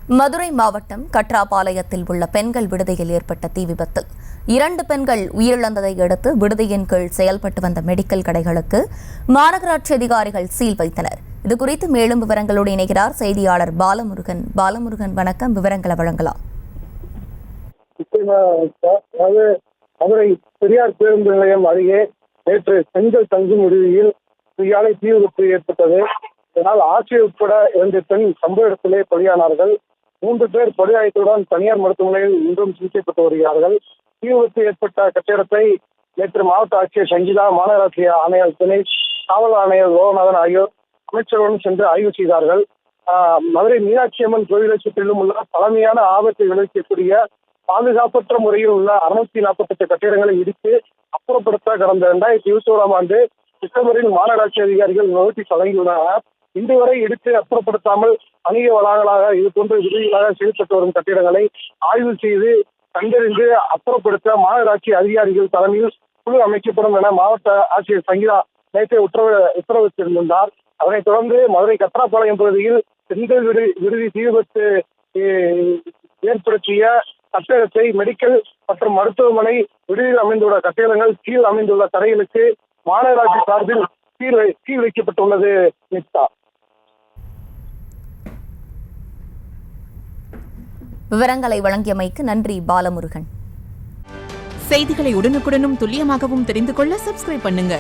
மதுரை மாவட்டம் கட்ராபாளையத்தில் உள்ள பெண்கள் விடுதியில் ஏற்பட்ட தீ விபத்தில் 2 பெண்கள் உயிரிழந்ததை அடுத்து விடுதியின் கீழ் செயல்பட்டு வந்த மெடிக்கல் கடைகளுக்கு மாநகராட்சி அதிகாரிகள் சீல் வைத்தனர். இதுகுறித்து மேலும் விவரங்களோடு இணைகிறார் செய்தியாளர் பாலமுருகன். வணக்கம், விவரங்களை வழங்கலாம். மதுரை பெரியார் பேருந்து நிலையம் அருகே நேற்று பெண்கள் தங்கும் விடுதியில் தீயாலை தீ விபத்து ஏற்பட்டது. இதனால் ஆசிரியர் உட்பட 2 பெண் சம்பவ இடத்திலே பலியானார்கள். 3 பேர் படுகாயத்துடன் தனியார் மருத்துவமனையில் இன்றும் சிகிச்சைப்பட்டு வருகிறார்கள். தீ விபத்து ஏற்பட்ட கட்டிடத்தை நேற்று மாவட்ட ஆட்சியர் சங்கீதா, மாநகராட்சி ஆணையர் தினேஷ், காவல் ஆணையர் லோகநாதன் ஆகியோர் அமைச்சருடன் சென்று ஆய்வு செய்தார்கள். மதுரை மீனாட்சி அம்மன் கோவிலை சுற்றிலும் உள்ள பழமையான ஆபத்தை விளைவிக்கக்கூடிய பாதுகாப்பற்ற முறையில் உள்ள 648 கட்டிடங்களை இடித்து அப்புறப்படுத்த கடந்த 2021ஆம் ஆண்டு டிசம்பரில் மாநகராட்சி அதிகாரிகள் நோட்டீஸ் வழங்கியுள்ளனர். இன்று வரை இடித்து அப்புறப்படுத்தாமல் வணிக வளாகங்களாக இதுபோன்ற விடுதிகளாக செயல்பட்டு வரும் கட்டிடங்களை ஆய்வு செய்து கண்டறிந்து அப்புறப்படுத்த மாநகராட்சி அதிகாரிகள் தலைமையில் குழு அமைக்கப்படும் என மாவட்ட ஆட்சியர் சங்கீதா நேற்று உத்தரவிட்டிருந்தார். அதனைத் தொடர்ந்து மதுரை கட்ராபாளையம் பகுதியில் பெண்கள் விடுதி தீ விபத்து ஏற்படுத்திய கட்டிடத்தை மெடிக்கல் மற்றும் மருத்துவமனை விடுதியில் அமைந்துள்ள கட்டிடங்கள் கீழ் அமைந்துள்ள கடைகளுக்கு மாநகராட்சி சார்பில் சீல் வைக்கப்பட்டுள்ளது. விவரங்களை வழங்கியமைக்கு நன்றி பாலமுருகன். செய்திகளை உடனுக்குடனும் துல்லியமாகவும் தெரிந்து கொள்ள சப்ஸ்கிரைப் பண்ணுங்க.